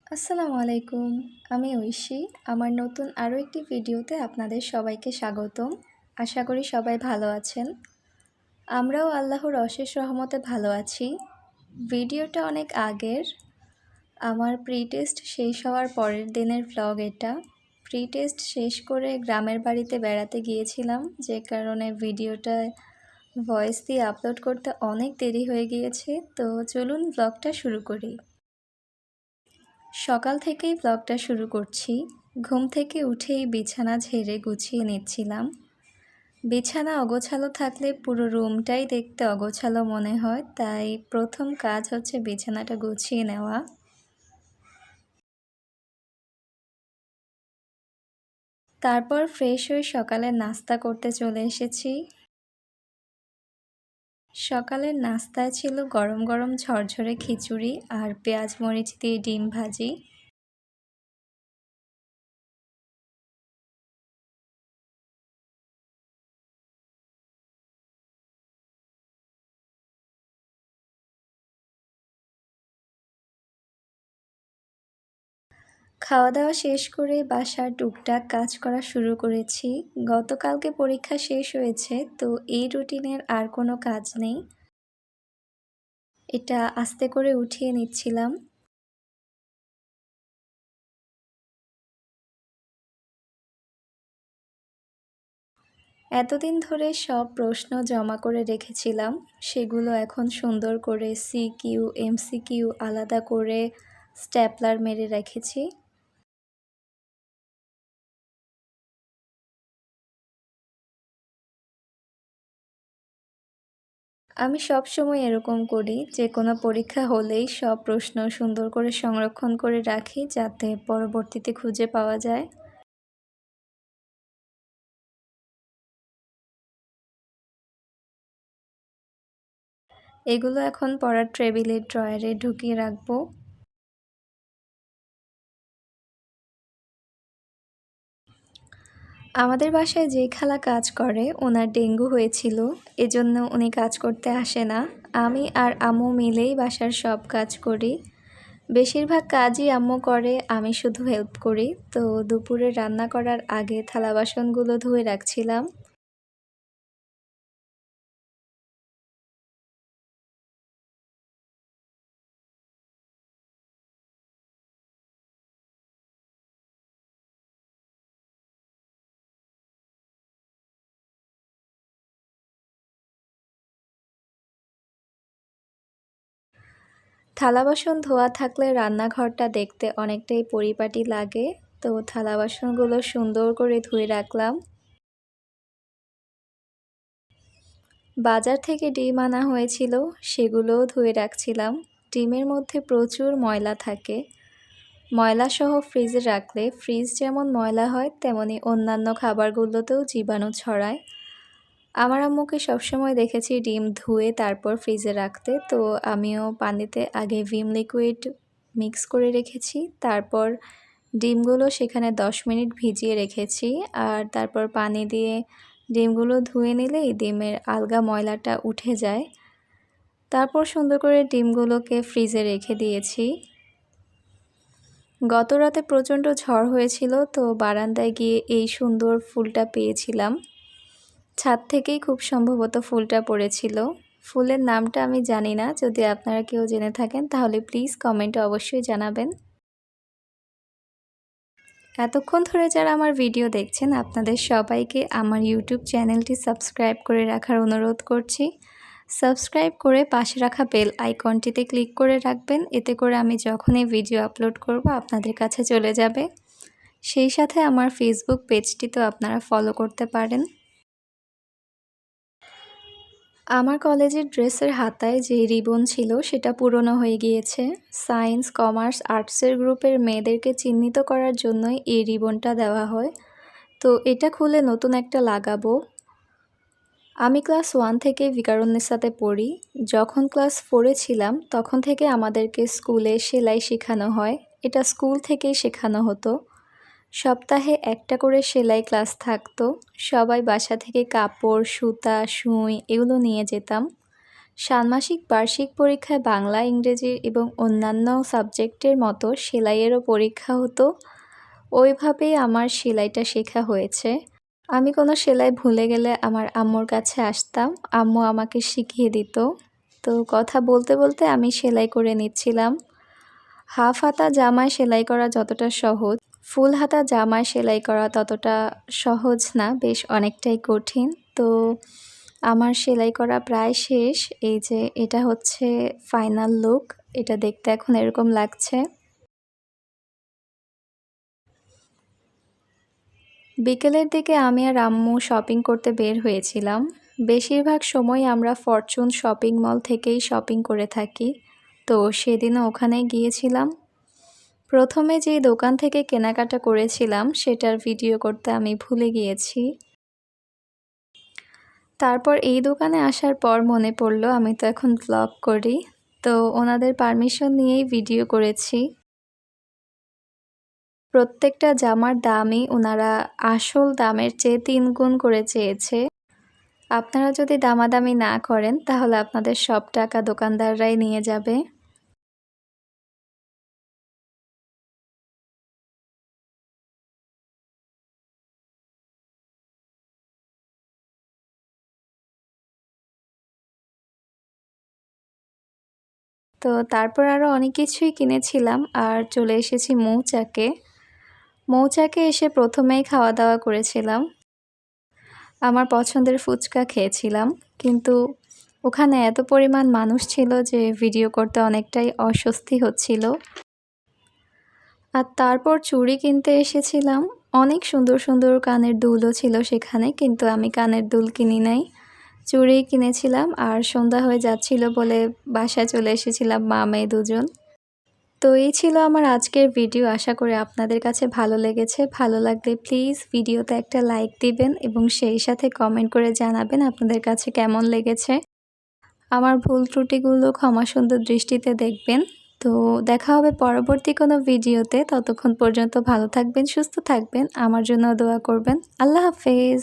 আসসালামু আলাইকুম। আমি ঐশী। আমার নতুন আরও একটি ভিডিওতে আপনাদের সবাইকে স্বাগতম। আশা করি সবাই ভালো আছেন। আমরাও আল্লাহর অশেষ রহমতে ভালো আছি। ভিডিওটা অনেক আগের। আমার প্রি টেস্ট শেষ হওয়ার পরের দিনের ভ্লগ এটা। প্রি টেস্ট শেষ করে গ্রামের বাড়িতে বেড়াতে গিয়েছিলাম, যে কারণে ভিডিওটা ভয়েস দিয়ে আপলোড করতে অনেক দেরি হয়ে গিয়েছে। তো চলুন ভ্লগটা শুরু করি। সকাল থেকেই ব্লগটা শুরু করছি। ঘুম থেকে উঠেই বিছানা ঝেড়ে গুছিয়ে নিচ্ছিলাম। বিছানা অগোছালো থাকলে পুরো রুমটাই দেখতে অগোছালো মনে হয়, তাই প্রথম কাজ হচ্ছে বিছানাটা গুছিয়ে নেওয়া। তারপর ফ্রেশ হয়ে সকালের নাস্তা করতে চলে এসেছি। সকালের নাস্তায় ছিল গরম গরম ঝরঝরে খিচুড়ি আর পেঁয়াজ মরিচ দিয়ে ডিম ভাজি। খাওয়া দাওয়া শেষ করে বাসার টুকটাক কাজ করা শুরু করেছি। গতকালকে পরীক্ষা শেষ হয়েছে, তো এই রুটিনের আর কোনো কাজ নেই। এটা আস্তে করে উঠিয়ে নিচ্ছিলাম। এতদিন ধরে সব প্রশ্ন জমা করে রেখেছিলাম, সেগুলো এখন সুন্দর করে সিকিউ এমসিকিউ আলাদা করে স্ট্যাপলার মেরে রেখেছি। আমি সবসময় এরকম করি, যে কোনো পরীক্ষা হলেই সব প্রশ্ন সুন্দর করে সংরক্ষণ করে রাখি, যাতে পরবর্তীতে খুঁজে পাওয়া যায়। এগুলো এখন পড়ার টেবিলের ড্রয়ারে ঢুকিয়ে রাখবো। আমাদের বাসায় যে খালা কাজ করে, ওনার ডেঙ্গু হয়েছিল, এজন্য উনি কাজ করতে আসে না। আমি আর আম্মু মিলেই বাসার সব কাজ করি। বেশিরভাগ কাজই আম্মু করে, আমি শুধু হেল্প করি। তো দুপুরে রান্না করার আগে থালা বাসনগুলো ধুয়ে রাখছিলাম। থালা বাসন ধোয়া থাকলে রান্নাঘরটা দেখতে অনেকটাই পরিপাটি লাগে। তো থালা বাসনগুলো সুন্দর করে ধুয়ে রাখলাম। বাজার থেকে ডিম আনা হয়েছিল, সেগুলোও ধুয়ে রাখছিলাম। ডিমের মধ্যে প্রচুর ময়লা থাকে। ময়লাসহ ফ্রিজে রাখলে ফ্রিজ যেমন ময়লা হয়, তেমনি অন্যান্য খাবারগুলোতেও জীবাণু ছড়ায়। আমার আম্মুকে সবসময় দেখেছি ডিম ধুয়ে তারপর ফ্রিজে রাখতে, তো আমিও পানিতে আগে ভিম লিকুইড মিক্স করে রেখেছি। তারপর ডিমগুলো সেখানে 10 মিনিট ভিজিয়ে রেখেছি, আর তারপর পানি দিয়ে ডিমগুলো ধুয়ে নিলেই ডিমের আলগা ময়লাটা উঠে যায়। তারপর সুন্দর করে ডিমগুলোকে ফ্রিজে রেখে দিয়েছি। গত রাতে প্রচণ্ড ঝড় হয়েছিল, তো বারান্দায় গিয়ে এই সুন্দর ফুলটা পেয়েছিলাম। ছাদ থেকেই খুব সম্ভবত ফুলটা পড়েছিল। ফুলের নামটা আমি জানি না, যদি আপনারা কেউ জেনে থাকেন তাহলে প্লিজ কমেন্টে অবশ্যই জানাবেন। এতক্ষণ ধরে যারা আমার ভিডিও দেখছেন, আপনাদের সবাইকে আমার ইউটিউব চ্যানেলটি সাবস্ক্রাইব করে রাখার অনুরোধ করছি। সাবস্ক্রাইব করে পাশে রাখা বেল আইকনটিতে ক্লিক করে রাখবেন, এতে করে আমি যখনই ভিডিও আপলোড করব আপনাদের কাছে চলে যাবে। সেই সাথে আমার ফেসবুক পেজটিতেও আপনারা ফলো করতে পারেন। আমার কলেজের ড্রেসের হাতায় যে রিবন ছিল সেটা পুরনো হয়ে গিয়েছে। সায়েন্স, কমার্স, আর্টসের গ্রুপের মেয়েদেরকে চিহ্নিত করার জন্যই এই রিবনটা দেওয়া হয়। তো এটা খুলে নতুন একটা লাগাবো। আমি ক্লাস 1 থেকে ভিকারুননিসাতে পড়ি। যখন ক্লাস 4-এ ছিলাম তখন থেকে আমাদেরকে স্কুলে সেলাই শেখানো হয়। এটা স্কুল থেকেই শেখানো হতো। সপ্তাহে একটা করে সেলাই ক্লাস থাকতো। সবাই বাসা থেকে কাপড়, সুতা, সুই এগুলো নিয়ে যেতাম। ষান্মাসিক বার্ষিক পরীক্ষায় বাংলা, ইংরেজি এবং অন্যান্য সাবজেক্টের মতো সেলাইয়েরও পরীক্ষা হতো। ওইভাবেই আমার সেলাইটা শেখা হয়েছে। আমি কোনো সেলাই ভুলে গেলে আমার আম্মুর কাছে আসতাম, আম্মু আমাকে শিখিয়ে দিত। তো কথা বলতে বলতে আমি সেলাই করে নিচ্ছিলাম। হাফ হাতা জামায় সেলাই করা যতটা সহজ, ফুল হাতা জামায় সেলাই করা ততটা সহজ না, বেশ অনেকটাই কঠিন। তো আমার সেলাই করা প্রায় শেষ। এই যে এটা হচ্ছে ফাইনাল লুক, এটা দেখতে এখন এরকম লাগছে। বিকেলের দিকে আমি আর আম্মু শপিং করতে বের হয়েছিলাম। বেশিরভাগ সময় আমরা ফরচুন শপিং মল থেকেই শপিং করে থাকি, তো সেদিনও ওখানেই গিয়েছিলাম। প্রথমে যে দোকান থেকে কেনাকাটা করেছিলাম সেটার ভিডিও করতে আমি ভুলে গিয়েছি। তারপর এই দোকানে আসার পর মনে পড়লো আমি তো এখন ব্লগ করি, তো ওনাদের পারমিশন নিয়েই ভিডিও করেছি। প্রত্যেকটা জামার দামই ওনারা আসল দামের চেয়ে 3 গুণ করে চেয়েছে। আপনারা যদি দামাদামি না করেন তাহলে আপনাদের সব টাকা দোকানদাররাই নিয়ে যাবে। তো তারপর আরও অনেক কিছুই কিনেছিলাম আর চলে এসেছি মৌচাকে। মৌচাকে এসে প্রথমেই খাওয়া দাওয়া করেছিলাম। আমার পছন্দের ফুচকা খেয়েছিলাম, কিন্তু ওখানে এত পরিমাণ মানুষ ছিল যে ভিডিও করতে অনেকটাই অস্বস্তি হচ্ছিল। আর তারপর চুড়ি কিনতে এসেছিলাম। অনেক সুন্দর সুন্দর কানের দুলও ছিল সেখানে, কিন্তু আমি কানের দুল কিনি নাই, চুড়ি কিনেছিলাম। আর সন্ধ্যা হয়ে যাচ্ছিল বলে বাসায় চলে এসেছিলাম মা মেয়ে দুজন। তো এই ছিল আমার আজকের ভিডিও। আশা করি আপনাদের কাছে ভালো লেগেছে। ভালো লাগলে প্লিজ ভিডিওতে একটা লাইক দিবেন এবং সেই সাথে কমেন্ট করে জানাবেন আপনাদের কাছে কেমন লেগেছে। আমার ভুল ত্রুটিগুলো ক্ষমা সুন্দর দৃষ্টিতে দেখবেন। তো দেখা হবে পরবর্তী কোনো ভিডিওতে। ততক্ষণ পর্যন্ত ভালো থাকবেন, সুস্থ থাকবেন, আমার জন্য দোয়া করবেন। আল্লাহ হাফেজ।